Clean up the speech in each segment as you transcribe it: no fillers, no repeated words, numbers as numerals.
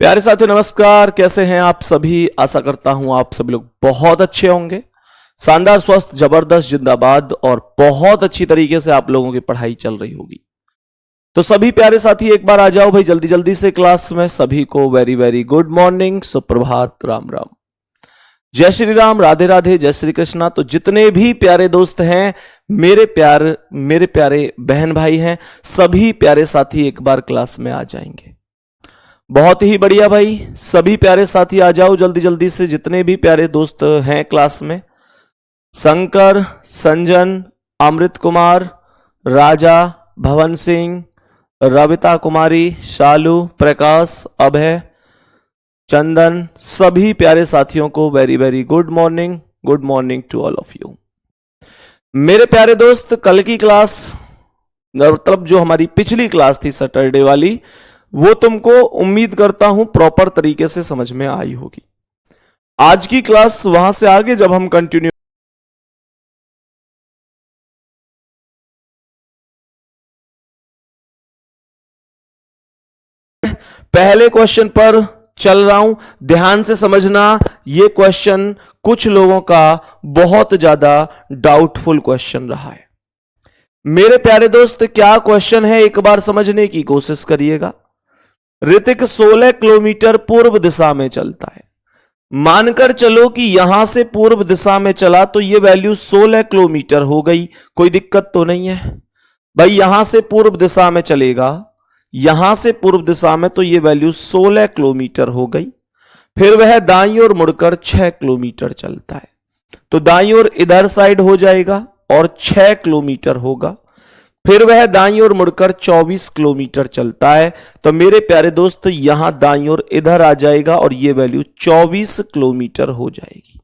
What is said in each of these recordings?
प्यारे साथियों नमस्कार। कैसे हैं आप सभी? आशा करता हूं आप सभी लोग बहुत अच्छे होंगे। शानदार, स्वस्थ, जबरदस्त, जिंदाबाद और बहुत अच्छी तरीके से आप लोगों की पढ़ाई चल रही होगी। तो सभी प्यारे साथी एक बार आ जाओ भाई जल्दी जल्दी से क्लास में। सभी को वेरी वेरी गुड मॉर्निंग, सुप्रभात, राम राम, जय श्री राम, राधे राधे, जय श्री कृष्णा। तो जितने भी प्यारे दोस्त हैं, मेरे प्यारे बहन भाई हैं, सभी प्यारे साथी एक बार क्लास में आ जाएंगे। बहुत ही बढ़िया भाई, सभी प्यारे साथी आ जाओ जल्दी जल्दी से। जितने भी प्यारे दोस्त हैं क्लास में, शंकर, संजन, अमृत कुमार, राजा, भवन सिंह, रविता कुमारी, शालू, प्रकाश, अभय, चंदन, सभी प्यारे साथियों को very very good morning to all of you. मेरे प्यारे दोस्त, कल की क्लास मतलब जो हमारी पिछली क्लास थी सैटरडे वाली, वो तुमको उम्मीद करता हूं प्रॉपर तरीके से समझ में आई होगी। आज की क्लास वहां से आगे जब हम कंटिन्यू पहले क्वेश्चन पर चल रहा हूं, ध्यान से समझना। ये क्वेश्चन कुछ लोगों का बहुत ज्यादा डाउटफुल क्वेश्चन रहा है। मेरे प्यारे दोस्त, क्या क्वेश्चन है एक बार समझने की कोशिश करिएगा। ऋतिक 16 किलोमीटर पूर्व दिशा में चलता है। मानकर चलो कि यहां से पूर्व दिशा में चला तो यह वैल्यू 16 किलोमीटर हो गई। कोई दिक्कत तो नहीं है भाई? यहां से पूर्व दिशा में चलेगा, यहां से पूर्व दिशा में, तो यह वैल्यू 16 किलोमीटर हो गई। फिर वह दाईं ओर मुड़कर 6 किलोमीटर चलता है, तो दाईं ओर इधर साइड हो जाएगा और 6 किलोमीटर होगा। फिर वह दाईं ओर मुड़कर 24 किलोमीटर चलता है, तो मेरे प्यारे दोस्त यहां दाईं ओर इधर आ जाएगा और यह वैल्यू 24 किलोमीटर हो जाएगी।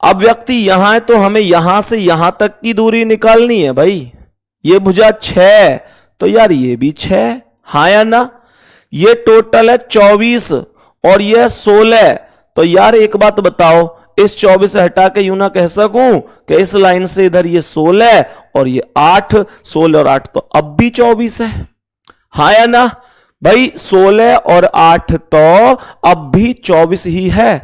अब व्यक्ति यहां है तो हमें यहां से यहां तक की दूरी निकालनी है भाई। ये भुजा 6, तो यार ये भी 6, हाँ या ना? ये टोटल है 24 और यह 16। तो यार एक बात बताओ, इस 24 से हटा के यूं ना कह सकूं कि इस लाइन से इधर ये 16 और ये 8, 16 और 8 तो अब भी 24 है, हाँ या ना भाई? 16 और 8 तो अब भी 24 ही है।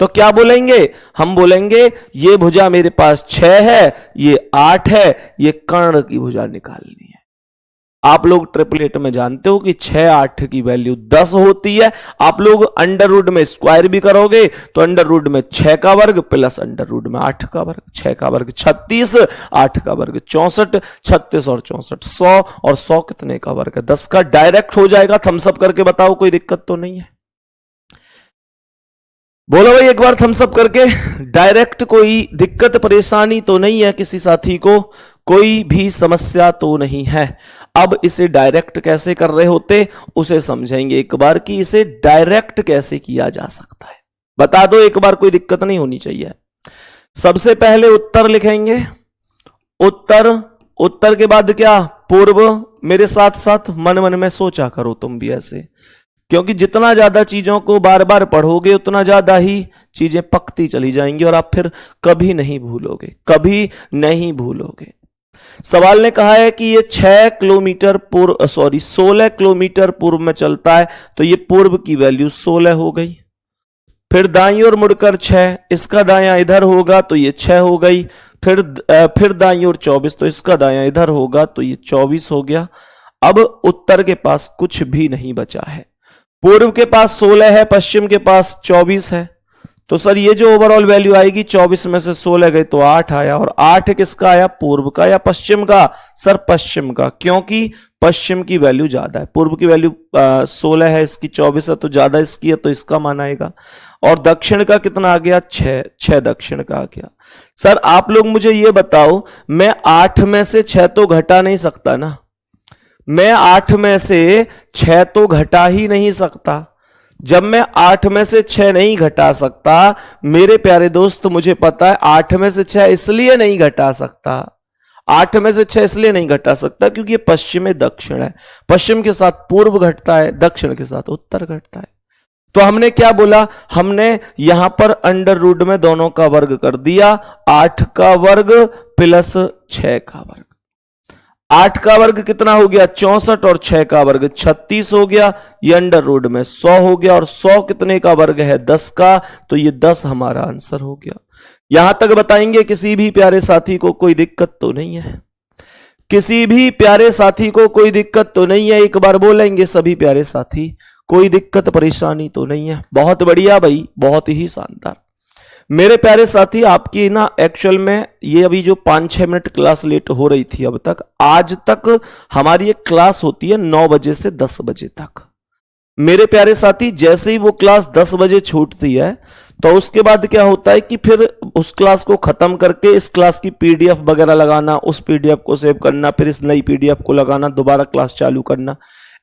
तो क्या बोलेंगे? हम बोलेंगे ये भुजा मेरे पास 6 है, ये 8 है, ये कर्ण की भुजा निकालनी है। आप लोग ट्रिपल एट में जानते हो कि 6 8 की वैल्यू 10 होती है। आप लोग अंडर रूट में स्क्वायर भी करोगे तो अंडर रूट में 6 का वर्ग प्लस अंडर रूट में 8 का वर्ग, 6 का वर्ग 36, 8 का वर्ग 64, 36 और 64 100, और 100 कितने का वर्ग है? 10 का। डायरेक्ट हो जाएगा। थम्सअप करके बताओ, कोई दिक्कत तो नहीं है? बोलो भाई एक बार थम्सअप करके। डायरेक्ट, कोई दिक्कत परेशानी तो नहीं है किसी साथी को? कोई भी समस्या तो नहीं है? अब इसे डायरेक्ट कैसे कर रहे होते उसे समझेंगे एक बार कि इसे डायरेक्ट कैसे किया जा सकता है। बता दो एक बार, कोई दिक्कत नहीं होनी चाहिए। सबसे पहले उत्तर लिखेंगे। उत्तर के बाद क्या? पूर्व। मेरे साथ साथ मन मन में सोचा करो तुम भी ऐसे, क्योंकि जितना ज्यादा चीजों को बार बार पढ़ोगे उतना ज्यादा ही चीजें पकती चली जाएंगी और आप फिर कभी नहीं भूलोगे, कभी नहीं भूलोगे। सवाल ने कहा है कि ये 16 किलोमीटर पूर्व में चलता है, तो ये पूर्व की वैल्यू 16 हो गई। फिर दाईं ओर मुड़कर 6, इसका दायां इधर होगा तो ये 6 हो गई। फिर दाईं ओर 24, तो इसका दायां इधर होगा तो ये 24 हो गया। अब उत्तर के पास कुछ भी नहीं बचा है। पूर्व के पास 16 है, पश्चिम के पास 24 है, तो सर ये जो ओवरऑल वैल्यू आएगी 24 में से 16 गए तो 8 आया। और 8 किसका आया? पूर्व का या पश्चिम का? सर पश्चिम का, क्योंकि पश्चिम की वैल्यू ज्यादा है। पूर्व की वैल्यू 16 है, इसकी 24 है, तो ज्यादा इसकी है तो इसका मान आएगा। और दक्षिण का कितना आ गया? 6 दक्षिण का आ गया। सर आप लोग मुझे ये बताओ, मैं 8 में से 6 तो घटा नहीं सकता ना? मैं 8 में से 6 तो घटा ही नहीं सकता। जब मैं 8 में से 6 नहीं घटा सकता, मेरे प्यारे दोस्त मुझे पता है 8 में से 6 इसलिए नहीं घटा सकता, 8 में से 6 इसलिए नहीं घटा सकता क्योंकि ये पश्चिम में दक्षिण है। पश्चिम के साथ पूर्व घटता है, दक्षिण के साथ उत्तर घटता है। तो हमने क्या बोला? हमने यहां पर अंडर रूट में दोनों का वर्ग कर दिया, 8 का वर्ग प्लस 6 का वर्ग। 8 का वर्ग कितना हो गया 64 और 6 का वर्ग 36 हो गया, ये अंडर रूट में 100 हो गया, और 100 कितने का वर्ग है 10 का, तो ये 10 हमारा आंसर हो गया। यहां तक बताएंगे किसी भी प्यारे साथी को कोई दिक्कत तो नहीं है, किसी भी प्यारे साथी को कोई दिक्कत तो नहीं है, एक बार बोलेंगे सभी प्यारे साथी, कोई दिक्कत परेशानी तो नहीं है। बहुत बढ़िया भाई, बहुत ही शानदार। मेरे प्यारे साथी आपकी ना एक्चुअल में ये अभी जो 5-6 मिनट क्लास लेट हो रही थी अब तक, आज तक हमारी एक क्लास होती है 9 बजे से 10 बजे तक। मेरे प्यारे साथी जैसे ही वो क्लास 10 बजे छूटती है तो उसके बाद क्या होता है कि फिर उस क्लास को खत्म करके इस क्लास की पीडीएफ वगैरह लगाना, उस पीडीएफ को सेव करना, फिर इस नई पीडीएफ को लगाना, दोबारा क्लास चालू करना,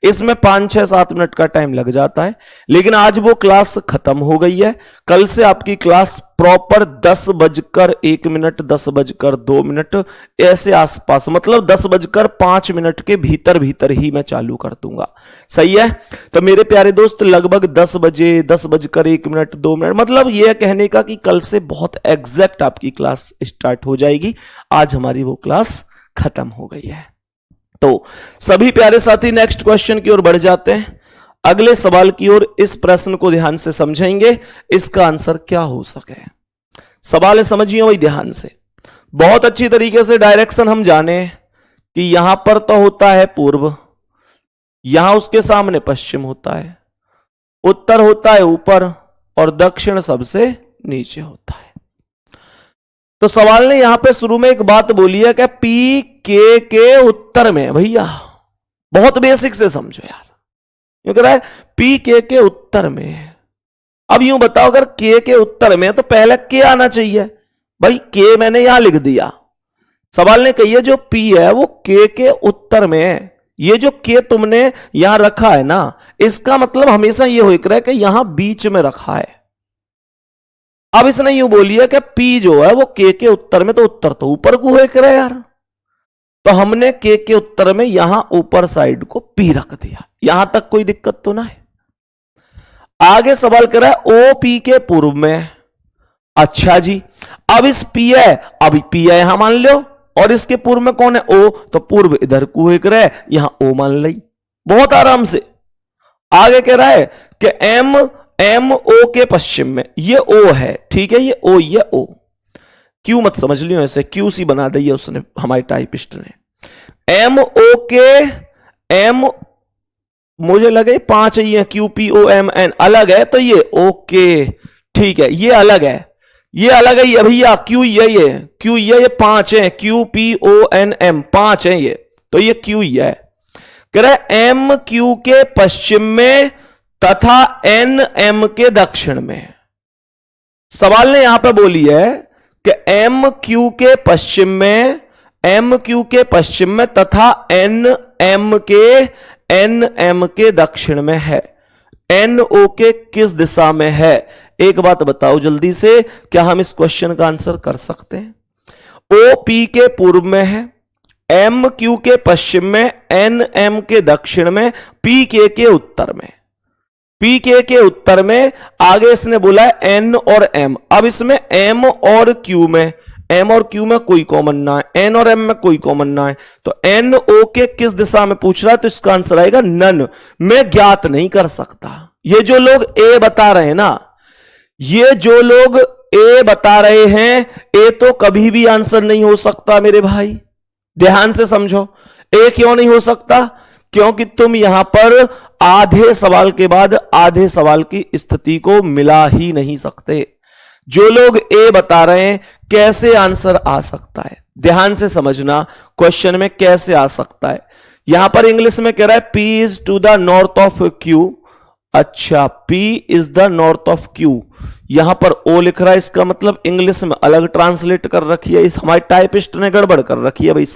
इसमें 5-6-7 मिनट का टाइम लग जाता है। लेकिन आज वो क्लास खत्म हो गई है। कल से आपकी क्लास प्रॉपर 10:01, 10:02 ऐसे आसपास, मतलब 10:05 के भीतर भीतर ही मैं चालू कर दूंगा। सही है? तो मेरे प्यारे दोस्त लगभग 10 बजे, 10:01, 2 मतलब यह कहने का कि कल से बहुत एग्जैक्ट आपकी क्लास स्टार्ट हो जाएगी। आज हमारी वो क्लास खत्म हो गई है। तो सभी प्यारे साथी नेक्स्ट क्वेश्चन की ओर बढ़ जाते हैं, अगले सवाल की ओर। इस प्रश्न को ध्यान से समझेंगे, इसका आंसर क्या हो सके। सवाल है, समझिए भाई ध्यान से, बहुत अच्छी तरीके से डायरेक्शन हम जाने कि यहां पर तो होता है पूर्व, यहां उसके सामने पश्चिम होता है, उत्तर होता है ऊपर, और दक्षिण सबसे नीचे होता है। तो सवाल ने यहां पे शुरू में एक बात बोली है कि पी के उत्तर में, भैया बहुत बेसिक से समझो यार, क्यों कह रहा है पी के उत्तर में। अब यूं बताओ, अगर के उत्तर में तो पहले के आना चाहिए, भाई के मैंने यहां लिख दिया। सवाल ने कही है जो पी है वो के उत्तर में है। ये जो के तुमने यहां रखा है ना, इसका मतलब हमेशा ये हो रहा है कि यहां बीच में रखा है। अब इसने यूं बोली है कि पी जो है वो के उत्तर में, तो उत्तर तो ऊपर को हो रहा है यार, तो हमने के उत्तर में यहां ऊपर साइड को पी रख दिया। यहां तक कोई दिक्कत तो ना है। आगे सवाल कर रहा है ओ पी के पूर्व में। अच्छा जी, अब इस पी है, अब पी है यहां मान लो, और इसके पूर्व में कौन है ओ, तो पूर्व इधर को एक रहा है, यहां ओ मान ली, बहुत आराम से। आगे कह रहा है कि एम ओ के पश्चिम में, ये ओ है, ठीक है, ये ओ, ये ओ। क्यू मत समझ लियो ऐसे, क्यू सी बना दी है उसने, हमारे टाइपिस्ट ने। एम ओ के, एम मुझे लगे 5 ही है, Q P O M N अलग है, तो ये ओके, ठीक है, ये अलग है, ये अलग है, ये भैया क्यू ये क्यू ये 5 है, Q P O N M 5 है ये, तो ये क्यू है। कह रहे एम क्यू के पश्चिम में तथा एन एम के दक्षिण में। सवाल ने यहां पर बोली है कि एम क्यू के पश्चिम में, एम क्यू के पश्चिम में तथा एन एम के दक्षिण में है। एन ओ के किस दिशा में है? एक बात बताओ जल्दी से, क्या हम इस क्वेश्चन का आंसर कर सकते हैं? ओ पी के पूर्व में है, एम क्यू के पश्चिम में, एन एम के दक्षिण में, पी के उत्तर में। पी के उत्तर में, आगे इसने बोला है एन और एम। अब इसमें एम और क्यू में, एम और क्यू में कोई कॉमन ना है, एन और एम में कोई कॉमन ना है, तो एन ओ के किस दिशा में पूछ रहा है, तो इसका आंसर आएगा नन। मैं ज्ञात नहीं कर सकता। ये जो लोग ए बता रहे हैं ना, ये जो लोग ए बता रहे हैं, ए तो कभी भी आंसर नहीं हो सकता मेरे भाई, ध्यान से समझो। ए क्यों नहीं हो सकता? क्योंकि तुम यहां पर आधे सवाल के बाद आधे सवाल की स्थिति को मिला ही नहीं सकते। जो लोग ए बता रहे हैं, कैसे आंसर आ सकता है? ध्यान से समझना, क्वेश्चन में कैसे आ सकता है। यहां पर इंग्लिश में कह रहा है P is to the north of Q. अच्छा, P is the north of Q, यहां पर ओ लिख रहा है, इसका मतलब इंग्लिश में अलग ट्रांसलेट कर रखी है। इस हमारे टाइपिस्ट ने गड़बड़ कर रखी है भाई, इस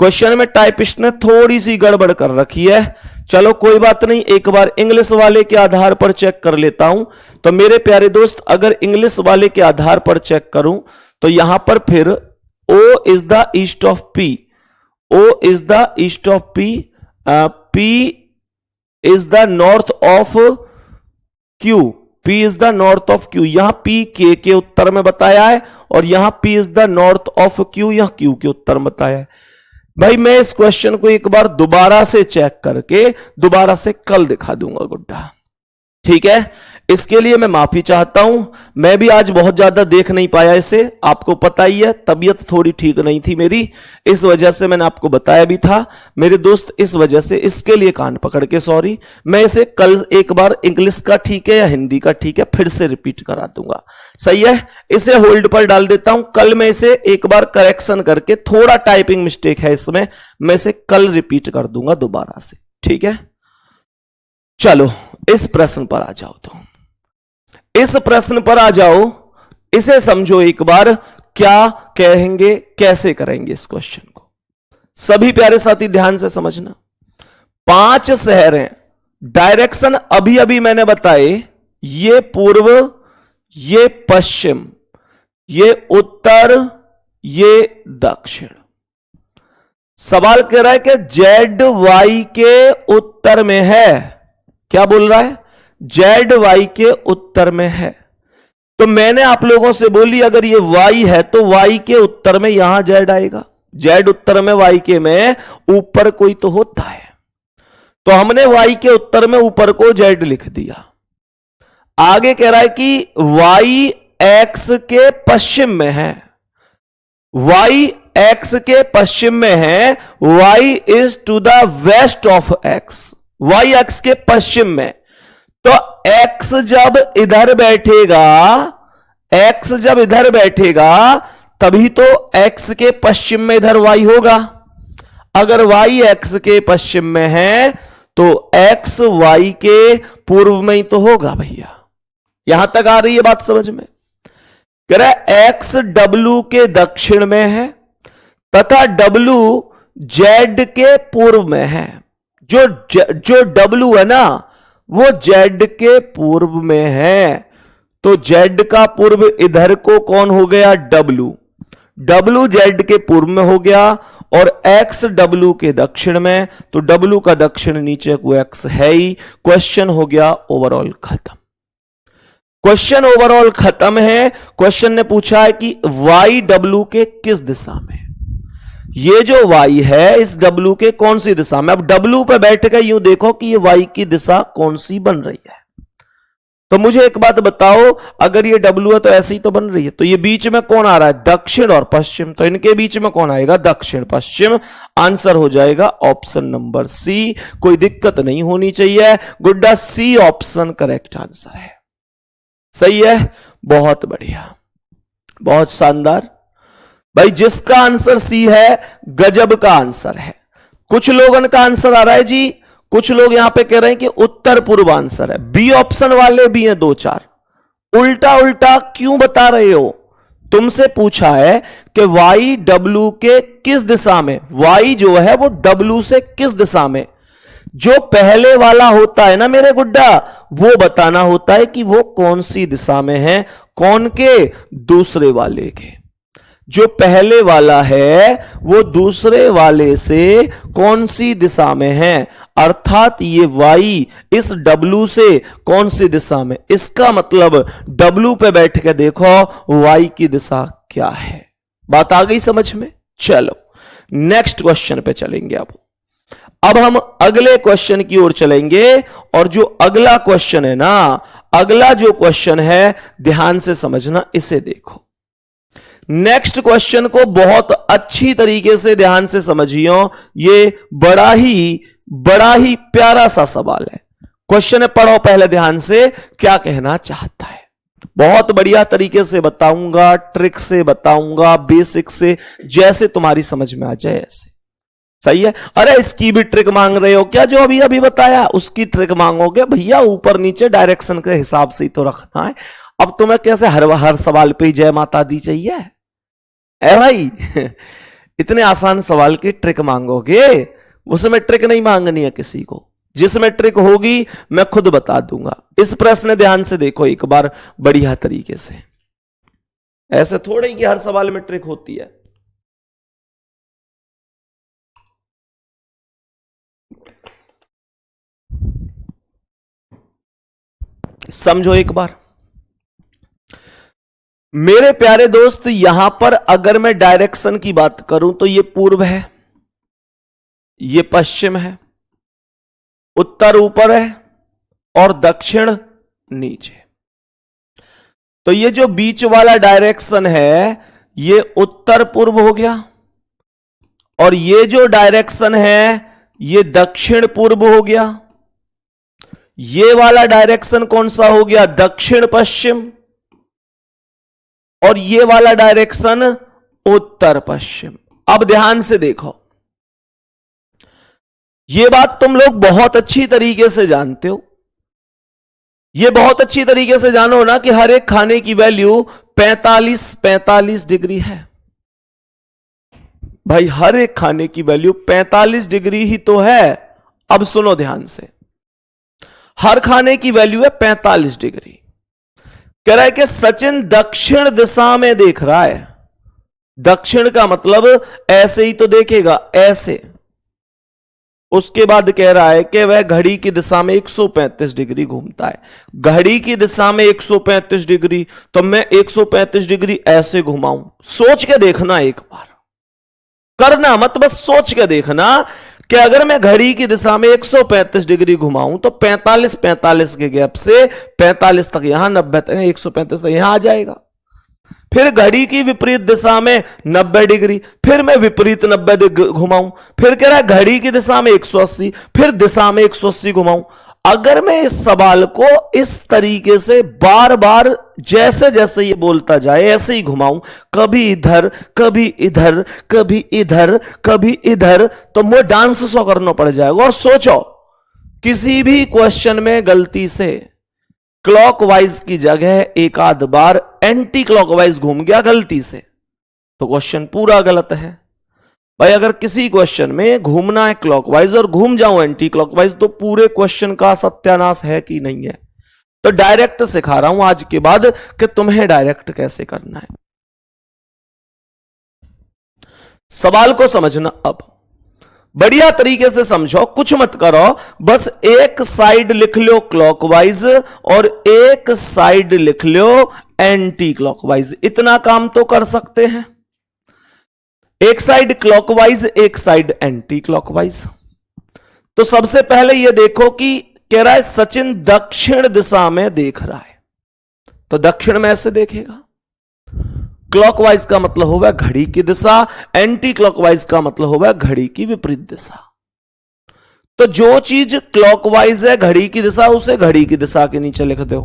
क्वेश्चन में टाइपिस्ट ने थोड़ी सी गड़बड़ कर रखी है। चलो कोई बात नहीं, एक बार इंग्लिश वाले के आधार पर चेक कर लेता हूं। तो मेरे प्यारे दोस्त, अगर इंग्लिश वाले के आधार पर चेक करूं तो यहां पर फिर O is the east of P, O is the east of P, P is the north of Q, P is the north of Q. यहां पी के उत्तर में बताया है, और यहां P is the north of Q, यहां Q के उत्तर में बताया है। भाई मैं इस क्वेश्चन को एक बार दोबारा से चेक करके दोबारा से कल दिखा दूंगा गुड्डा, ठीक है। इसके लिए मैं माफी चाहता हूं, मैं भी आज बहुत ज्यादा देख नहीं पाया इसे, आपको पता ही है तबीयत थोड़ी ठीक नहीं थी मेरी, इस वजह से मैंने आपको बताया भी था मेरे दोस्त, इस वजह से इसके लिए कान पकड़ के सॉरी। मैं इसे कल एक बार इंग्लिश का ठीक है या हिंदी का ठीक है फिर से रिपीट करा दूंगा, सही है। इसे होल्ड पर डाल देता हूं, कल मैं इसे एक बार करेक्शन करके, थोड़ा टाइपिंग मिस्टेक है इसमें, मैं इसे कल रिपीट कर दूंगा दोबारा से, ठीक है। चलो इस प्रश्न पर आ जाओ, तो इस प्रश्न पर आ जाओ, इसे समझो एक बार, क्या कहेंगे कैसे करेंगे इस क्वेश्चन को। सभी प्यारे साथी ध्यान से समझना। 5 शहर हैं, डायरेक्शन अभी अभी मैंने बताए, ये पूर्व, ये पश्चिम, ये उत्तर, ये दक्षिण। सवाल कह रहा है कि जेड वाई के उत्तर में है, क्या बोल रहा है, जेड वाई के उत्तर में है। तो मैंने आप लोगों से बोली अगर ये वाई है तो वाई के उत्तर में यहां जेड आएगा, जेड उत्तर में वाई के में ऊपर कोई तो होता है, तो हमने वाई के उत्तर में ऊपर को जेड लिख दिया। आगे कह रहा है कि वाई एक्स के पश्चिम में है, वाई एक्स के पश्चिम में है, Y is to the west of X, Y X के पश्चिम में। तो x जब इधर बैठेगा, x जब इधर बैठेगा तभी तो x के पश्चिम में इधर y होगा। अगर y x के पश्चिम में है तो x y के पूर्व में ही तो होगा भैया। यहां तक आ रही है बात समझ में। कह रहा है x w के दक्षिण में है तथा w z के पूर्व में है। जो w है ना वो z के पूर्व में है, तो z का पूर्व इधर को कौन हो गया, w, w z के पूर्व में हो गया, और x w के दक्षिण में, तो w का दक्षिण नीचे को x है ही। क्वेश्चन हो गया ओवरऑल खत्म, क्वेश्चन ओवरऑल खत्म है। क्वेश्चन ने पूछा है कि y w के किस दिशा में, ये जो y है इस w के कौन सी दिशा में। अब w पे बैठ कर यूं देखो कि ये y की दिशा कौन सी बन रही है। तो मुझे एक बात बताओ, अगर ये w है तो ऐसे ही तो बन रही है, तो ये बीच में कौन आ रहा है, दक्षिण और पश्चिम, तो इनके बीच में कौन आएगा, दक्षिण पश्चिम। आंसर हो जाएगा ऑप्शन नंबर सी। कोई दिक्कत नहीं होनी चाहिए गुड्डा, सी ऑप्शन करेक्ट आंसर है, सही है, बहुत बढ़िया, बहुत शानदार भाई। जिसका आंसर सी है गजब का आंसर है। कुछ लोगों का आंसर आ रहा है जी, कुछ लोग यहां पे कह रहे हैं कि उत्तर पूर्व आंसर है, बी ऑप्शन वाले भी हैं 2-4। उल्टा उल्टा क्यों बता रहे हो, तुमसे पूछा है कि वाई डब्ल्यू के किस दिशा में, वाई जो है वो डब्ल्यू से किस दिशा में। जो पहले वाला होता है ना मेरे गुड्डा, वो बताना होता है कि वो कौन सी दिशा में है, कौन के, दूसरे वाले के। जो पहले वाला है वो दूसरे वाले से कौन सी दिशा में है, अर्थात ये y इस w से कौन सी दिशा में। इसका मतलब w पे बैठ के देखो y की दिशा क्या है। बात आ गई समझ में। चलो नेक्स्ट क्वेश्चन पे चलेंगे। अब हम अगले क्वेश्चन की ओर चलेंगे, और जो अगला क्वेश्चन है ना, अगला जो क्वेश्चन है ध्यान से समझना, इसे देखो। नेक्स्ट क्वेश्चन को बहुत अच्छी तरीके से ध्यान से समझियो, ये बड़ा ही प्यारा सा सवाल है। क्वेश्चन पढ़ो पहले ध्यान से, क्या कहना चाहता है। बहुत बढ़िया तरीके से बताऊंगा, ट्रिक से बताऊंगा, बेसिक से, जैसे तुम्हारी समझ में आ जाए ऐसे, सही है। अरे इसकी भी ट्रिक मांग रहे हो क्या, जो अभी अभी बताया उसकी ट्रिक मांगोगे भैया, ऊपर नीचे डायरेक्शन के हिसाब से ही तो रखना है। अब तुम्हें कैसे हर सवाल पे जय माता दी चाहिए है भाई इतने आसान सवाल की ट्रिक मांगोगे, उसमें ट्रिक नहीं मांगनी है किसी को, जिसमें ट्रिक होगी मैं खुद बता दूंगा। इस प्रश्न ध्यान से देखो एक बार बढ़िया तरीके से, ऐसे थोड़े ही हर सवाल में ट्रिक होती है। समझो एक बार मेरे प्यारे दोस्त, यहां पर अगर मैं डायरेक्शन की बात करूं तो ये पूर्व है, ये पश्चिम है, उत्तर ऊपर है और दक्षिण नीचे। तो ये जो बीच वाला डायरेक्शन है ये उत्तर पूर्व हो गया, और ये जो डायरेक्शन है ये दक्षिण पूर्व हो गया। ये वाला डायरेक्शन कौन सा हो गया? दक्षिण पश्चिम। और ये वाला डायरेक्शन उत्तर पश्चिम। अब ध्यान से देखो, ये बात तुम लोग बहुत अच्छी तरीके से जानते हो, ये बहुत अच्छी तरीके से जानो ना कि हर एक खाने की वैल्यू 45 डिग्री है। भाई हर एक खाने की वैल्यू 45 डिग्री ही तो है। अब सुनो ध्यान से, हर खाने की वैल्यू है 45 डिग्री। कह रहा है कि सचिन दक्षिण दिशा में देख रहा है। दक्षिण का मतलब ऐसे ही तो देखेगा, ऐसे। उसके बाद कह रहा है कि वह घड़ी की दिशा में 135 डिग्री घूमता है। घड़ी की दिशा में 135 डिग्री, तो मैं 135 डिग्री ऐसे घुमाऊं। सोच के देखना, एक बार करना मत, बस सोच के देखना कि अगर मैं घड़ी की दिशा में 135 डिग्री घुमाऊं तो 45 के गैप से 45 तक यहां, 90 तक, 135 तक यहां आ जाएगा। फिर घड़ी की विपरीत दिशा में 90 डिग्री, फिर मैं विपरीत 90 घुमाऊं। फिर कह रहा है घड़ी की दिशा में 180, फिर दिशा में 180 घुमाऊं। अगर मैं इस सवाल को इस तरीके से बार बार जैसे जैसे ये बोलता जाए ऐसे ही घुमाऊं, कभी इधर कभी इधर कभी इधर कभी इधर, तो मुझे डांस सो करना पड़ जाएगा। और सोचो, किसी भी क्वेश्चन में गलती से क्लॉकवाइज की जगह एक आध बार एंटी क्लॉकवाइज घूम गया गलती से, तो क्वेश्चन पूरा गलत है। भाई अगर किसी क्वेश्चन में घूमना है क्लॉकवाइज और घूम जाऊं एंटी क्लॉकवाइज, तो पूरे क्वेश्चन का सत्यानाश है कि नहीं है। तो डायरेक्ट सिखा रहा हूं आज के बाद कि तुम्हें डायरेक्ट कैसे करना है। सवाल को समझना, अब बढ़िया तरीके से समझो, कुछ मत करो, बस एक साइड लिख लो क्लॉकवाइज और एक साइड लिख लो एंटी क्लॉकवाइज। इतना काम तो कर सकते हैं। एक साइड क्लॉकवाइज, एक साइड एंटी क्लॉकवाइज। तो सबसे पहले यह देखो कि कह रहा है सचिन दक्षिण दिशा में देख रहा है, तो दक्षिण में ऐसे देखेगा। क्लॉकवाइज का मतलब होगा घड़ी की दिशा, एंटी क्लॉकवाइज का मतलब होगा घड़ी की विपरीत दिशा। तो जो चीज क्लॉकवाइज है घड़ी की दिशा, उसे घड़ी की दिशा के नीचे लिख दो,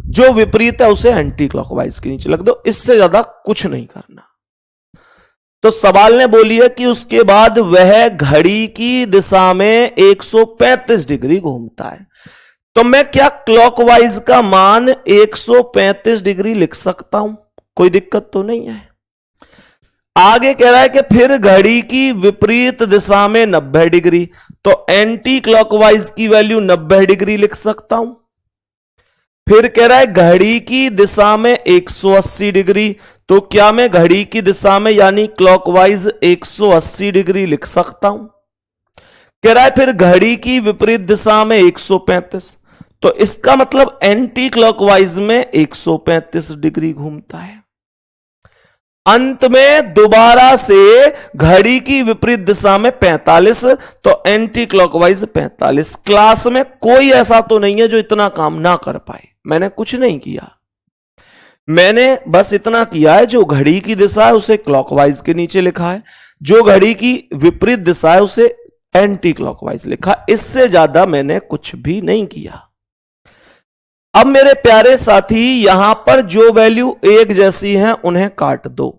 जो विपरीत है उसे एंटी क्लॉकवाइज के नीचे लिख दो। इससे ज्यादा कुछ नहीं करना। तो सवाल ने बोली है कि उसके बाद वह घड़ी की दिशा में 135 डिग्री घूमता है। तो मैं क्या क्लॉकवाइज का मान 135 डिग्री लिख सकता हूं? कोई दिक्कत तो नहीं है। आगे कह रहा है कि फिर घड़ी की विपरीत दिशा में 90 डिग्री, तो एंटी क्लॉकवाइज की वैल्यू 90 डिग्री लिख सकता हूं। फिर कह रहा है घड़ी की दिशा में 180 डिग्री, तो क्या मैं घड़ी की दिशा में यानी क्लॉकवाइज 180 डिग्री लिख सकता हूं? कह रहा है फिर घड़ी की विपरीत दिशा में 135, तो इसका मतलब एंटी क्लॉकवाइज में 135 डिग्री घूमता है। अंत में दोबारा से घड़ी की विपरीत दिशा में 45, तो एंटी क्लॉकवाइज 45। क्लास में कोई ऐसा तो नहीं है जो इतना काम ना कर पाए। मैंने कुछ नहीं किया, मैंने बस इतना किया है, जो घड़ी की दिशा है उसे क्लॉकवाइज के नीचे लिखा है, जो घड़ी की विपरीत दिशा है उसे एंटी क्लॉकवाइज लिखा। इससे ज्यादा मैंने कुछ भी नहीं किया। अब मेरे प्यारे साथी, यहां पर जो वैल्यू एक जैसी हैं उन्हें काट दो।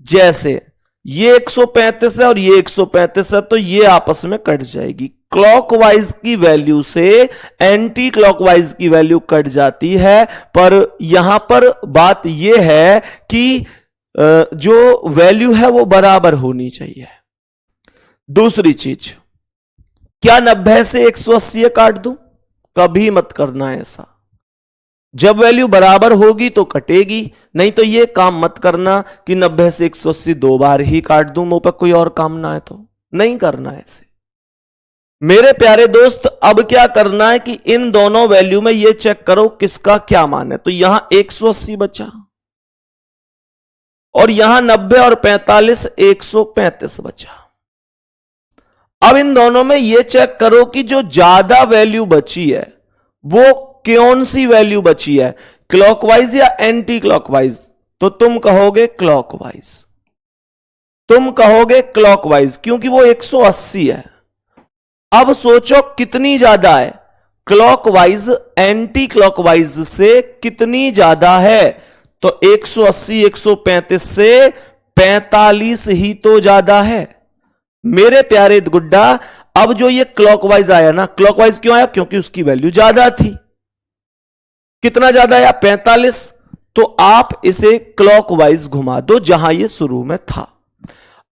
जैसे ये 135 है और ये 135 है, तो ये आपस में कट जाएगी। क्लॉकवाइज की वैल्यू से एंटी क्लॉकवाइज की वैल्यू कट जाती है, पर यहां पर बात यह है कि जो वैल्यू है वो बराबर होनी चाहिए। दूसरी चीज, क्या 90 से 180 काट दूं? कभी मत करना ऐसा। जब वैल्यू बराबर होगी तो कटेगी, नहीं तो ये काम मत करना कि 90 से 180 दो बार ही काट दूं, मुंह पर कोई और काम ना है तो। नहीं करना ऐसे मेरे प्यारे दोस्त। अब क्या करना है कि इन दोनों वैल्यू में ये चेक करो किसका क्या मान है। तो यहां 180 बचा और यहां 90 और 45 135 बचा। अब इन दोनों में यह चेक करो कि जो ज्यादा वैल्यू बची है वो कौन सी वैल्यू बची है, क्लॉकवाइज या एंटी क्लॉकवाइज। तो तुम कहोगे क्लॉकवाइज, तुम कहोगे क्लॉकवाइज क्योंकि वो 180 है। अब सोचो कितनी ज्यादा है, क्लॉकवाइज एंटी क्लॉकवाइज से कितनी ज्यादा है। तो 180 135 से 45 ही तो ज्यादा है मेरे प्यारे गुड्डा। अब जो ये क्लॉकवाइज आया ना, क्लॉकवाइज क्यों आया, क्योंकि उसकी वैल्यू ज्यादा थी। कितना ज्यादा आया, 45। तो आप इसे क्लॉकवाइज घुमा दो जहां ये शुरू में था।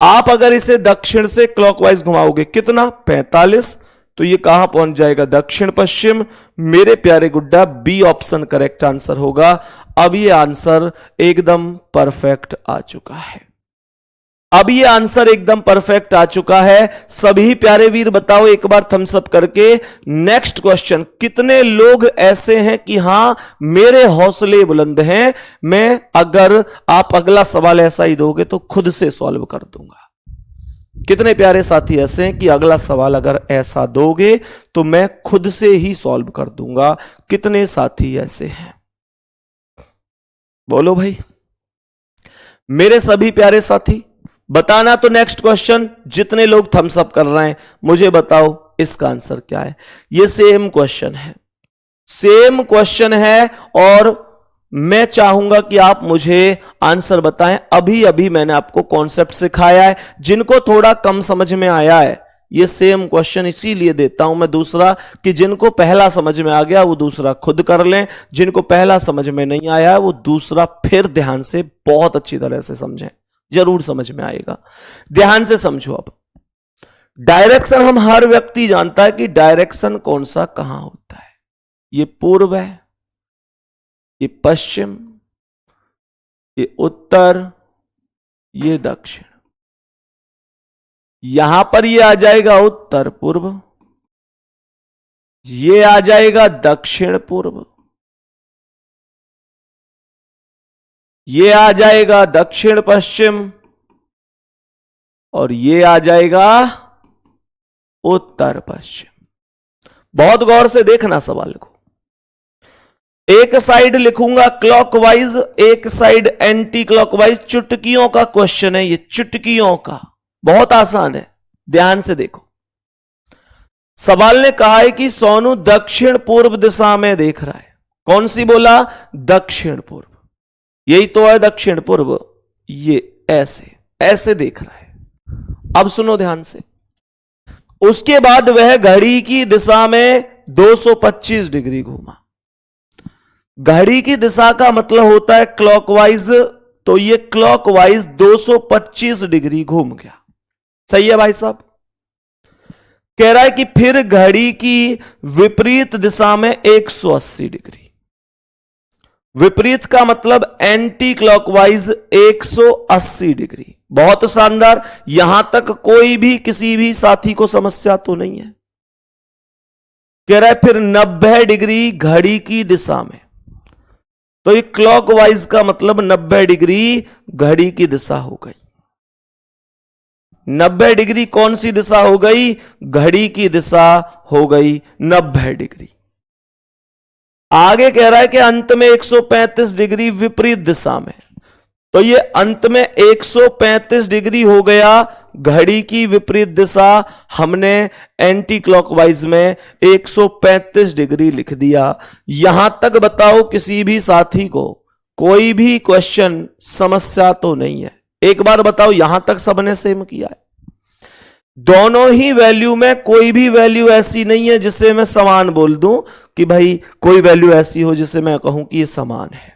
आप अगर इसे दक्षिण से क्लॉकवाइज घुमाओगे कितना, 45, तो ये कहां पहुंच जाएगा, दक्षिण पश्चिम। मेरे प्यारे गुड्डा बी ऑप्शन करेक्ट आंसर होगा। अब ये आंसर एकदम परफेक्ट आ चुका है, अब ये आंसर एकदम परफेक्ट आ चुका है। सभी प्यारे वीर बताओ एक बार थम्स अप करके। नेक्स्ट क्वेश्चन, कितने लोग ऐसे हैं कि हां मेरे हौसले बुलंद हैं, मैं अगर आप अगला सवाल ऐसा ही दोगे तो खुद से सॉल्व कर दूंगा। कितने प्यारे साथी ऐसे हैं कि अगला सवाल अगर ऐसा दोगे तो मैं खुद से ही सॉल्व कर दूंगा। कितने साथी ऐसे हैं, बोलो भाई मेरे सभी प्यारे साथी, बताना। तो नेक्स्ट क्वेश्चन, जितने लोग थम्स अप कर रहे हैं मुझे बताओ इसका आंसर क्या है। ये सेम क्वेश्चन है, सेम क्वेश्चन है और मैं चाहूंगा कि आप मुझे आंसर बताएं। अभी अभी मैंने आपको कॉन्सेप्ट सिखाया है, जिनको थोड़ा कम समझ में आया है ये सेम क्वेश्चन इसीलिए देता हूं मैं दूसरा, कि जिनको पहला समझ में आ गया वो दूसरा खुद कर लें, जिनको पहला समझ में नहीं आया है वो दूसरा फिर ध्यान से बहुत अच्छी तरह से समझें, जरूर समझ में आएगा। ध्यान से समझो। अब डायरेक्शन हम हर व्यक्ति जानता है कि डायरेक्शन कौन सा कहां होता है। ये पूर्व है, ये पश्चिम, ये उत्तर, ये दक्षिण। यहां पर ये आ जाएगा उत्तर पूर्व, ये आ जाएगा दक्षिण पूर्व, ये आ जाएगा दक्षिण पश्चिम और ये आ जाएगा उत्तर पश्चिम। बहुत गौर से देखना सवाल को। एक साइड लिखूंगा क्लॉकवाइज, एक साइड एंटी क्लॉकवाइज। चुटकियों का क्वेश्चन है ये, चुटकियों का, बहुत आसान है, ध्यान से देखो। सवाल ने कहा है कि सोनू दक्षिण पूर्व दिशा में देख रहा है। कौन सी बोला, दक्षिण पूर्व, यही तो है दक्षिण पूर्व। ये ऐसे ऐसे देख रहा है। अब सुनो ध्यान से। उसके बाद वह घड़ी की दिशा में 225 डिग्री घूमा। घड़ी की दिशा का मतलब होता है क्लॉकवाइज, तो ये क्लॉकवाइज 225 डिग्री घूम गया। सही है भाई साहब। कह रहा है कि फिर घड़ी की विपरीत दिशा में 180 डिग्री। विपरीत का मतलब एंटी क्लॉकवाइज 180 डिग्री। बहुत शानदार। यहां तक कोई भी किसी भी साथी को समस्या तो नहीं है। कह रहा है फिर 90 डिग्री घड़ी की दिशा में, तो ये क्लॉकवाइज का मतलब 90 डिग्री घड़ी की दिशा हो गई। 90 डिग्री कौन सी दिशा हो गई, घड़ी की दिशा हो गई 90 डिग्री। आगे कह रहा है कि अंत में 135 डिग्री विपरीत दिशा में, तो ये अंत में 135 डिग्री हो गया घड़ी की विपरीत दिशा। हमने एंटी क्लॉकवाइज में 135 डिग्री लिख दिया। यहां तक बताओ किसी भी साथी को कोई भी क्वेश्चन समस्या तो नहीं है। एक बार बताओ, यहां तक सबने सेम किया है। दोनों ही वैल्यू में कोई भी वैल्यू ऐसी नहीं है जिसे मैं समान बोल दूं कि भाई कोई वैल्यू ऐसी हो जिसे मैं कहूं कि ये समान है।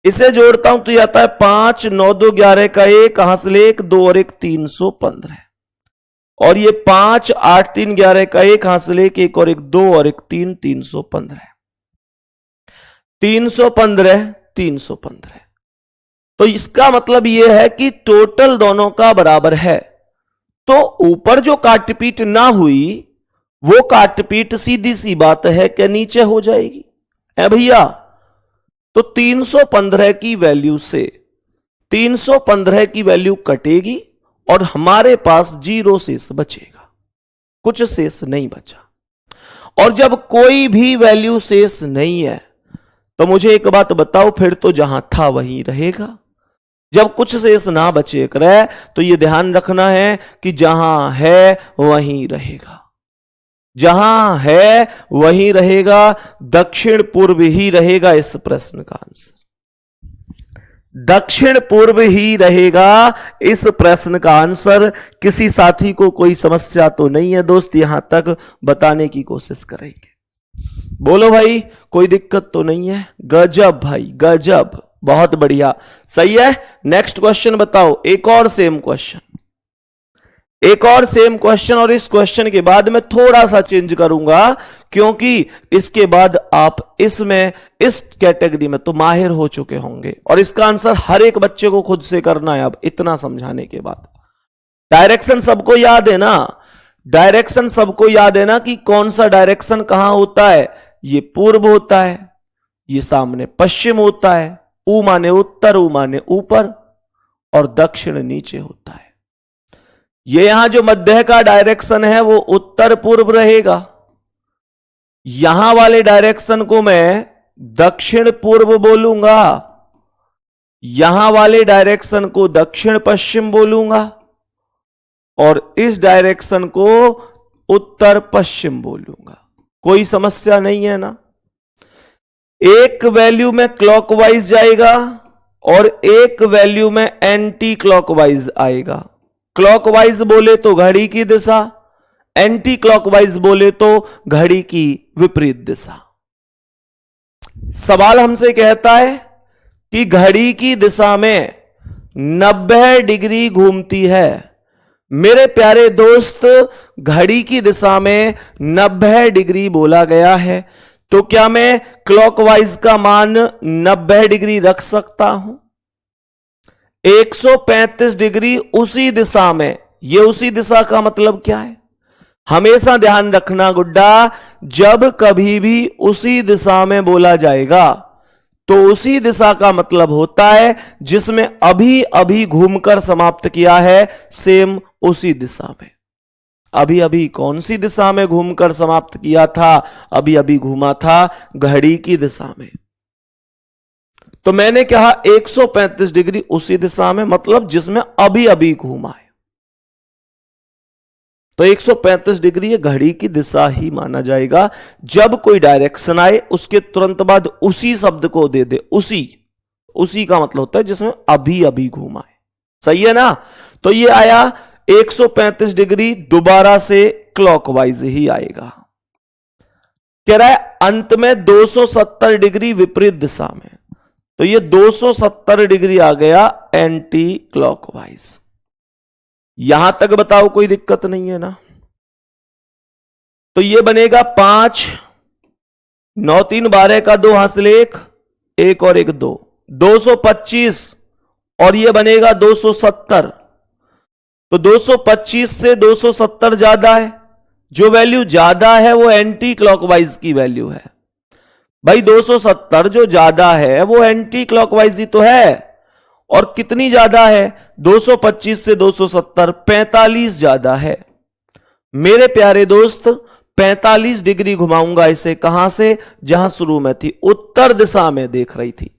इसे जोड़ता हूं तो ये आता है 5 9 2 11 का 1 हासिल 1 2 और 1 315, और ये 5 8 3 11 का 1 हासिल 1 1 और 1 2 और 1 3 315 315। तो इसका मतलब यह है कि टोटल दोनों का बराबर है। तो ऊपर जो काटपीट ना हुई वो काटपीट सीधी सी बात है कि नीचे हो जाएगी है भैया। तो 315 की वैल्यू से 315 की वैल्यू कटेगी और हमारे पास 0 शेष बचेगा, कुछ शेष नहीं बचा। और जब कोई भी वैल्यू शेष नहीं है तो मुझे एक बात बताओ, फिर तो जहां था वहीं रहेगा। जब कुछ शेष ना बचे रहे तो यह ध्यान रखना है कि जहां है वहीं रहेगा, जहां है वहीं रहेगा, दक्षिण पूर्व ही रहेगा। इस प्रश्न का आंसर दक्षिण पूर्व ही रहेगा। इस प्रश्न का आंसर। किसी साथी को कोई समस्या तो नहीं है दोस्त? यहां तक बताने की कोशिश करेंगे। बोलो भाई, कोई दिक्कत तो नहीं है? गजब भाई गजब, बहुत बढ़िया, सही है। नेक्स्ट क्वेश्चन बताओ, एक और सेम क्वेश्चन, एक और सेम क्वेश्चन। और इस क्वेश्चन के बाद मैं थोड़ा सा चेंज करूंगा, क्योंकि इसके बाद आप इसमें इस कैटेगरी में तो माहिर हो चुके होंगे और इसका आंसर हर एक बच्चे को खुद से करना है। अब इतना समझाने के बाद डायरेक्शन सबको याद है ना? डायरेक्शन सबको याद है ना कि कौन सा डायरेक्शन कहां होता है? ये पूर्व होता है, ये सामने पश्चिम होता है, ऊ माने उत्तर, ऊ माने ऊपर, और दक्षिण नीचे होता है। ये यहां जो मध्य का डायरेक्शन है वो उत्तर पूर्व रहेगा। यहां वाले डायरेक्शन को मैं दक्षिण पूर्व बोलूंगा, यहां वाले डायरेक्शन को दक्षिण पश्चिम बोलूंगा, और इस डायरेक्शन को उत्तर पश्चिम बोलूंगा। कोई समस्या नहीं है ना? एक वैल्यू में क्लॉकवाइज जाएगा और एक वैल्यू में एंटी क्लॉकवाइज आएगा। क्लॉकवाइज बोले तो घड़ी की दिशा, एंटी क्लॉकवाइज बोले तो घड़ी की विपरीत दिशा। सवाल हमसे कहता है कि घड़ी की दिशा में 90 डिग्री घूमती है। मेरे प्यारे दोस्त, घड़ी की दिशा में 90 डिग्री बोला गया है, तो क्या मैं क्लॉकवाइज का मान 90 डिग्री रख सकता हूं? 135 डिग्री उसी दिशा में, यह उसी दिशा का मतलब क्या है? हमेशा ध्यान रखना गुड्डा, जब कभी भी उसी दिशा में बोला जाएगा तो उसी दिशा का मतलब होता है जिसमें अभी अभी घूमकर समाप्त किया है, सेम उसी दिशा में। अभी अभी कौन सी दिशा में घूमकर समाप्त किया था? अभी अभी घूमा था घड़ी की दिशा में। तो मैंने कहा 135 डिग्री उसी दिशा में, मतलब जिसमें अभी अभी घूमा है। तो 135 डिग्री ये घड़ी की दिशा ही माना जाएगा। जब कोई डायरेक्शन आए उसके तुरंत बाद उसी शब्द को दे दे, उसी का मतलब होता है जिसमें अभी अभी घूमा है। सही है ना? तो ये आया 135 डिग्री, दोबारा से क्लॉकवाइज ही आएगा। कह रहा है अंत में 270 डिग्री विपरीत दिशा में, तो ये 270 डिग्री आ गया एंटी क्लॉकवाइज। यहां तक बताओ कोई दिक्कत नहीं है ना? तो ये बनेगा 5, 9 3 12 का 2 हासिल 1 और 1 2, 225, और ये बनेगा 270। तो 225 से 270 ज्यादा है, जो वैल्यू ज्यादा है वो एंटी क्लॉकवाइज की वैल्यू है। भाई 270 जो ज्यादा है वो एंटी क्लॉकवाइज ही तो है। और कितनी ज्यादा है? 225 से 270 45 ज्यादा है। मेरे प्यारे दोस्त, 45 डिग्री घुमाऊंगा इसे, कहां से? जहां शुरू में थी, उत्तर दिशा में देख रही थी।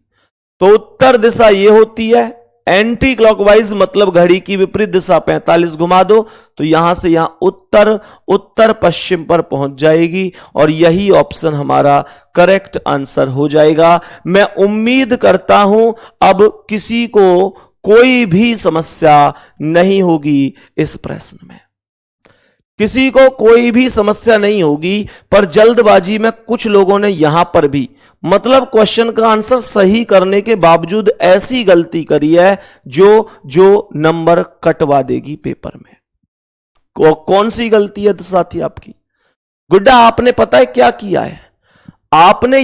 तो उत्तर दिशा ये होती है, एंटी क्लॉकवाइज मतलब घड़ी की विपरीत दिशा 45 घुमा दो तो यहां से यहां उत्तर पश्चिम पर पहुंच जाएगी, और यही ऑप्शन हमारा करेक्ट आंसर हो जाएगा। मैं उम्मीद करता हूं अब किसी को कोई भी समस्या नहीं होगी इस प्रश्न में, किसी को कोई भी समस्या नहीं होगी। पर जल्दबाजी में कुछ लोगों ने यहां पर भी, मतलब क्वेश्चन का आंसर सही करने के बावजूद ऐसी गलती करी है जो नंबर कटवा देगी पेपर में। कौन सी गलती है तो साथी आपकी? गुड्डा आपने पता है क्या किया है? आपने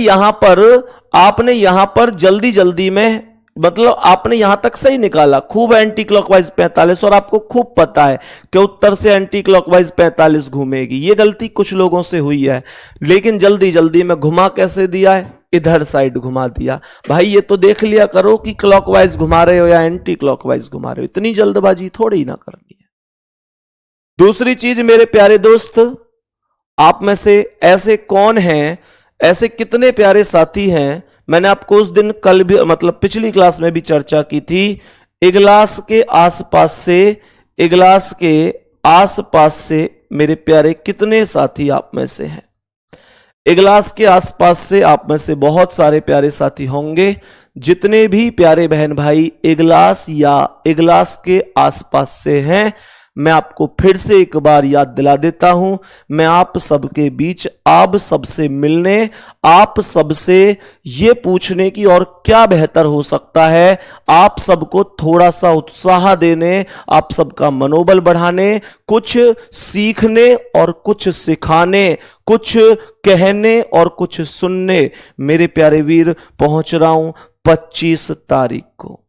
यहां पर जल्दी जल्दी में, मतलब आपने यहां तक सही निकाला, खूब एंटी क्लॉकवाइज 45, और आपको खूब पता है कि उत्तर से एंटी क्लॉकवाइज 45 घूमेगी। ये गलती कुछ लोगों से हुई है, लेकिन जल्दी जल्दी में घुमा कैसे दिया है? इधर साइड घुमा दिया। भाई ये तो देख लिया करो कि क्लॉकवाइज घुमा रहे हो या एंटी क्लॉकवाइज घुमा रहे हो, इतनी जल्दबाजी थोड़ी ही ना करनी है। दूसरी चीज मेरे प्यारे दोस्त, आप में से ऐसे कौन हैं, ऐसे कितने प्यारे साथी हैं, मैंने आपको उस दिन कल भी मतलब पिछली क्लास में भी चर्चा की थी, इगलास के आसपास से मेरे प्यारे कितने साथी आप में से हैं। इगलास के आसपास से आप में से बहुत सारे प्यारे साथी होंगे। जितने भी प्यारे बहन भाई इगलास या इगलास के आसपास से हैं, मैं आपको फिर से एक बार याद दिला देता हूं, मैं आप सबके बीच आप सबसे मिलने, आप सबसे ये पूछने की और क्या बेहतर हो सकता है, आप सबको थोड़ा सा उत्साह देने, आप सबका मनोबल बढ़ाने, कुछ सीखने और कुछ सिखाने, कुछ कहने और कुछ सुनने, मेरे प्यारे वीर पहुंच रहा हूं 25 तारीख को,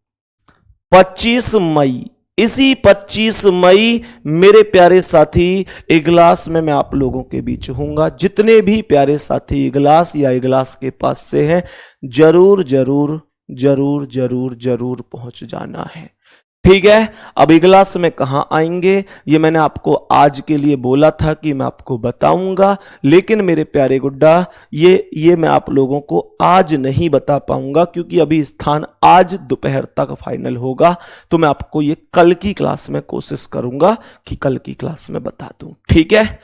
25 मई। इसी 25 मई मेरे प्यारे साथी इगलास में मैं आप लोगों के बीच हूंगा। जितने भी प्यारे साथी इगलास या इगलास के पास से हैं, जरूर जरूर जरूर जरूर जरूर पहुंच जाना है, ठीक है। अब इगलास में कहां आएंगे ये मैंने आपको आज के लिए बोला था कि मैं आपको बताऊंगा, लेकिन मेरे प्यारे गुड्डा ये मैं आप लोगों को आज नहीं बता पाऊंगा, क्योंकि अभी स्थान आज दोपहर तक फाइनल होगा। तो मैं आपको ये कल की क्लास में कोशिश करूंगा कि कल की क्लास में बता दूं, ठीक है।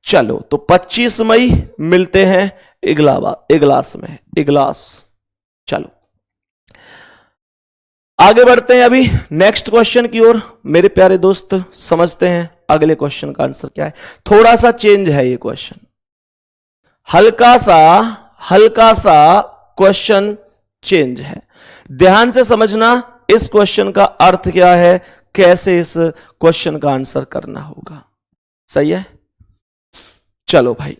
चलो तो 25 मई मिलते हैं इगलास में, इगलास। चलो आगे बढ़ते हैं अभी नेक्स्ट क्वेश्चन की ओर। मेरे प्यारे दोस्त समझते हैं अगले क्वेश्चन का आंसर क्या है। थोड़ा सा चेंज है ये क्वेश्चन, हल्का सा क्वेश्चन चेंज है। ध्यान से समझना इस क्वेश्चन का अर्थ क्या है, कैसे इस क्वेश्चन का आंसर करना होगा, सही है। चलो भाई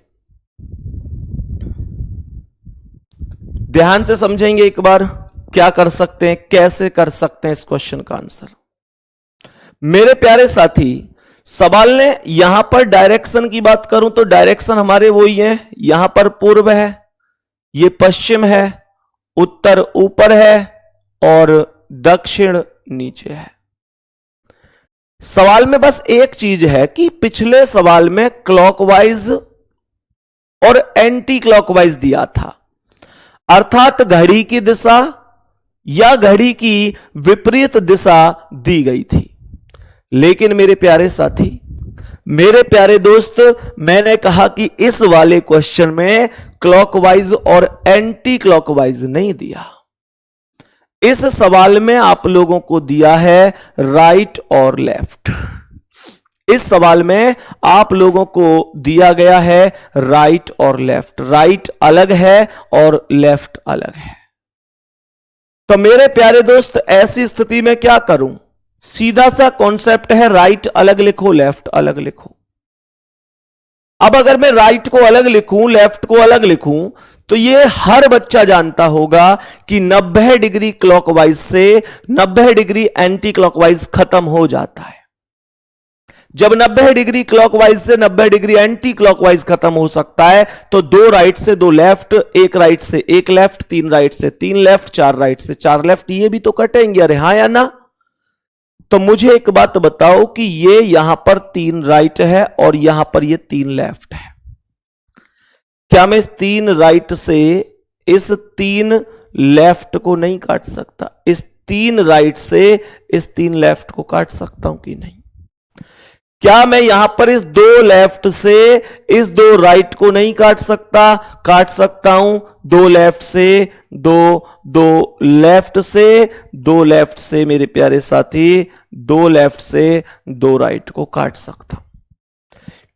ध्यान से समझेंगे एक बार, क्या कर सकते हैं, कैसे कर सकते हैं इस क्वेश्चन का आंसर। मेरे प्यारे साथी सवाल ने यहां पर डायरेक्शन की बात करूं तो डायरेक्शन हमारे वही है, यहां पर पूर्व है, ये पश्चिम है, उत्तर ऊपर है और दक्षिण नीचे है। सवाल में बस एक चीज है कि पिछले सवाल में क्लॉकवाइज और एंटी क्लॉकवाइज दिया था, अर्थात घड़ी की दिशा या घड़ी की विपरीत दिशा दी गई थी। लेकिन मेरे प्यारे साथी, मेरे प्यारे दोस्त, मैंने कहा कि इस वाले क्वेश्चन में क्लॉकवाइज और एंटी क्लॉकवाइज नहीं दिया। इस सवाल में आप लोगों को दिया है राइट और लेफ्ट। इस सवाल में आप लोगों को दिया गया है राइट और लेफ्ट। राइट अलग है और लेफ्ट अलग है। तो मेरे प्यारे दोस्त ऐसी स्थिति में क्या करूं, सीधा सा कॉन्सेप्ट है, राइट अलग लिखो, लेफ्ट अलग लिखो। अब अगर मैं राइट को अलग लिखूं, लेफ्ट को अलग लिखूं, तो ये हर बच्चा जानता होगा कि 90 डिग्री क्लॉकवाइज से 90 डिग्री एंटी क्लॉकवाइज खत्म हो जाता है। जब 90 डिग्री क्लॉकवाइज से 90 डिग्री एंटी क्लॉकवाइज खत्म हो सकता है, तो 2 राइट से 2 लेफ्ट, 1 राइट से 1 लेफ्ट, 3 राइट से 3 लेफ्ट, 4 राइट से 4 लेफ्ट, ये भी तो कटेंगे, अरे हां या ना। तो मुझे एक बात बताओ कि ये यहां पर 3 राइट है और यहां पर ये 3 लेफ्ट है। क्या मैं इस 3 राइट से इस 3 लेफ्ट को नहीं काट सकता? इस 3 राइट से इस 3 लेफ्ट को काट सकता हूं कि नहीं? क्या मैं यहां पर इस 2 लेफ्ट से इस 2 राइट को नहीं काट सकता? काट सकता हूं। 2 लेफ्ट से 2 लेफ्ट से 2 लेफ्ट से मेरे प्यारे साथी 2 लेफ्ट से 2 राइट को काट सकता हूं।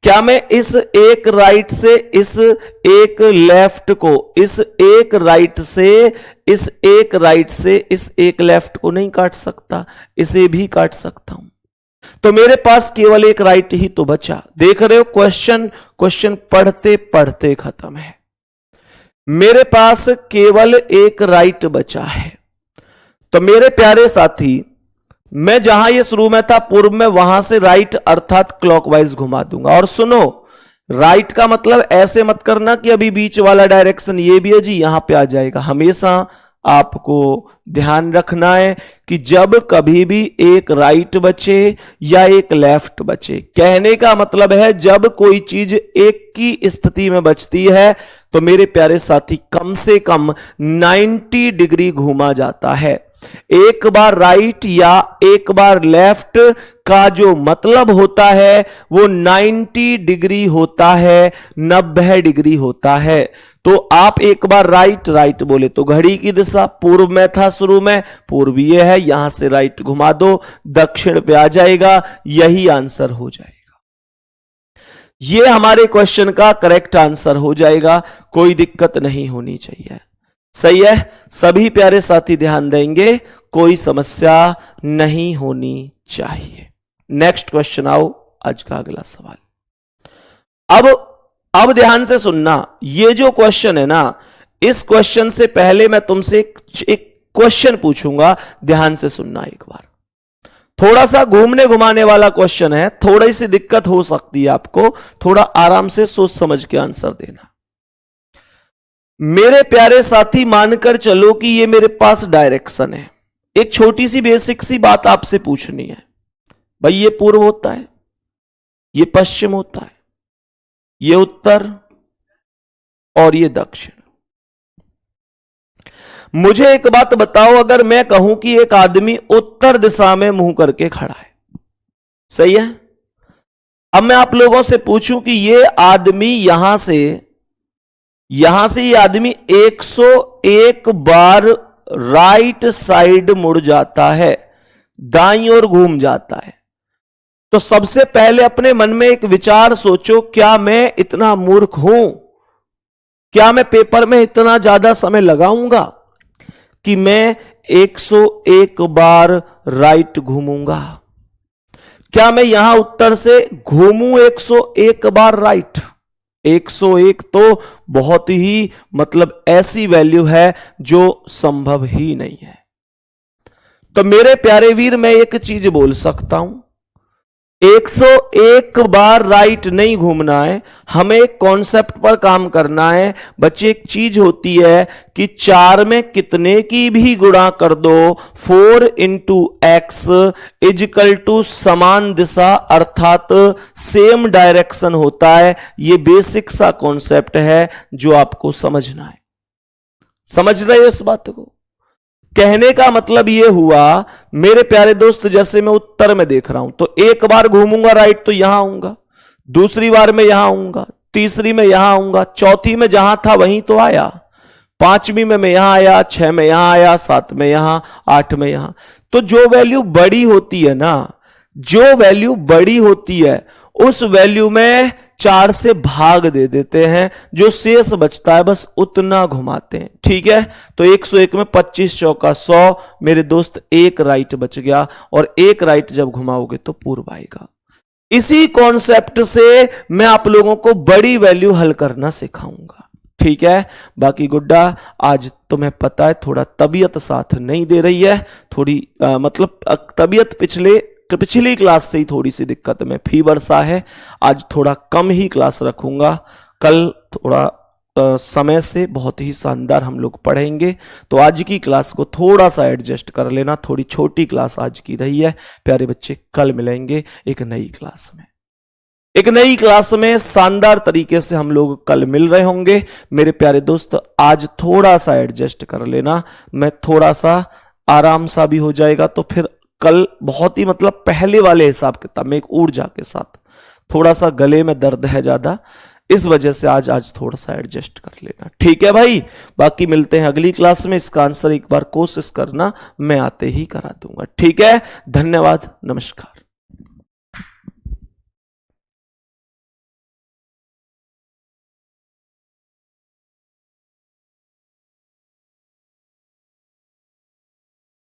क्या मैं इस 1 राइट से इस 1 लेफ्ट को, इस 1 राइट से इस 1 राइट से इस 1 लेफ्ट को नहीं काट सकता? इसे भी काट सकता हूं। तो मेरे पास केवल 1 राइट ही तो बचा। देख रहे हो क्वेश्चन पढ़ते पढ़ते खत्म है। मेरे पास केवल 1 राइट बचा है। तो मेरे प्यारे साथी, मैं जहां ये शुरू में था पूर्व में, वहां से राइट अर्थात क्लॉकवाइज घुमा दूंगा। और सुनो, राइट का मतलब ऐसे मत करना कि अभी बीच वाला डायरेक्शन ये भी है जी, यहां पे आ जाएगा। हमेशा आपको ध्यान रखना है कि जब कभी भी एक राइट बचे या एक लेफ्ट बचे, कहने का मतलब है जब कोई चीज एक की स्थिति में बचती है तो मेरे प्यारे साथी कम से कम 90 डिग्री घूमा जाता है। एक बार राइट या एक बार लेफ्ट का जो मतलब होता है वो 90 डिग्री होता है, 90 डिग्री होता है। तो आप एक बार राइट राइट बोले तो घड़ी की दिशा पूर्व में था, शुरू में पूर्वीय है, यहां से राइट घुमा दो दक्षिण पे आ जाएगा, यही आंसर हो जाएगा। ये हमारे क्वेश्चन का करेक्ट आंसर हो जाएगा, कोई दिक्कत नहीं होनी चाहिए। सही है, सभी प्यारे साथी ध्यान देंगे, कोई समस्या नहीं होनी चाहिए। नेक्स्ट क्वेश्चन आओ, आज का अगला सवाल। अब ध्यान से सुनना, ये जो क्वेश्चन है ना, इस क्वेश्चन से पहले मैं तुमसे एक क्वेश्चन पूछूंगा, ध्यान से सुनना एक बार। थोड़ा सा घूमने घुमाने वाला क्वेश्चन है, थोड़ी सी दिक्कत हो सकती है आपको, थोड़ा आराम से सोच समझ के आंसर देना। मेरे प्यारे साथी मानकर चलो कि ये मेरे पास डायरेक्शन है। एक छोटी सी बेसिक सी बात आपसे पूछनी है, भाई ये पूर्व होता है, ये पश्चिम होता है, ये उत्तर और ये दक्षिण। मुझे एक बात बताओ, अगर मैं कहूं कि एक आदमी उत्तर दिशा में मुंह करके खड़ा है, सही है? अब मैं आप लोगों से पूछूं कि ये आदमी यहां से ये आदमी 101 बार राइट साइड मुड़ जाता है, दाईं ओर घूम जाता है, तो सबसे पहले अपने मन में एक विचार सोचो, क्या मैं इतना मूर्ख हूं? क्या मैं पेपर में इतना ज्यादा समय लगाऊंगा कि मैं 101 बार राइट घूमूंगा? क्या मैं यहां उत्तर से घूमूं 101 बार राइट? 101 तो बहुत ही मतलब ऐसी वैल्यू है जो संभव ही नहीं है। तो मेरे प्यारे वीर, मैं एक चीज बोल सकता हूं, 101 बार राइट नहीं घूमना है, हमें एक कॉन्सेप्ट पर काम करना है। बच्चे, एक चीज होती है कि 4 में कितने की भी गुणा कर दो, 4 इंटू एक्स इजिकल टू समान दिशा अर्थात सेम डायरेक्शन होता है। ये बेसिक सा कॉन्सेप्ट है जो आपको समझना है। समझ रहे हो इस बात को? कहने का मतलब यह हुआ मेरे प्यारे दोस्त, जैसे मैं उत्तर में देख रहा हूं तो एक बार घूमूंगा राइट तो यहां आऊंगा, दूसरी बार में यहां आऊंगा, तीसरी में यहां आऊंगा, चौथी में जहां था वहीं तो आया, पांचवी में मैं यहां आया, 6 में यहां आया, 7 में यहां, 8 में यहां। तो जो वैल्यू बड़ी होती है ना, जो वैल्यू बड़ी होती है उस वैल्यू में 4 से भाग दे देते हैं, जो शेष बचता है बस उतना घुमाते हैं। ठीक है, तो 101 में 25 चौका 100 मेरे दोस्त, एक राइट बच गया, और एक राइट जब घुमाओगे तो पूर्व आएगा। इसी कॉन्सेप्ट से मैं आप लोगों को बड़ी वैल्यू हल करना सिखाऊंगा। ठीक है, बाकी गुड्डा आज तुम्हें पता है थोड़ा तबीयत साथ नहीं दे रही है, थोड़ी मतलब तबीयत पिछली क्लास से ही थोड़ी सी दिक्कत में, फीवर सा है, आज थोड़ा कम ही क्लास रखूंगा, कल थोड़ा समय से बहुत ही शानदार हम लोग पढ़ेंगे, तो आज की क्लास को थोड़ा सा एडजस्ट कर लेना, थोड़ी छोटी क्लास आज की रही है प्यारे बच्चे। कल मिलेंगे एक नई क्लास में, एक नई क्लास में शानदार तरीके से हम लोग कल मिल रहे होंगे मेरे प्यारे दोस्त। आज थोड़ा सा एडजस्ट कर लेना, मैं थोड़ा सा आराम सा भी हो जाएगा, तो फिर कल बहुत ही मतलब पहले वाले हिसाब किताब में एक ऊर्जा के साथ, थोड़ा सा गले में दर्द है ज्यादा, इस वजह से आज थोड़ा सा एडजस्ट कर लेना। ठीक है भाई, बाकी मिलते हैं अगली क्लास में। इसका आंसर एक बार कोशिश करना, मैं आते ही करा दूंगा। ठीक है, धन्यवाद, नमस्कार।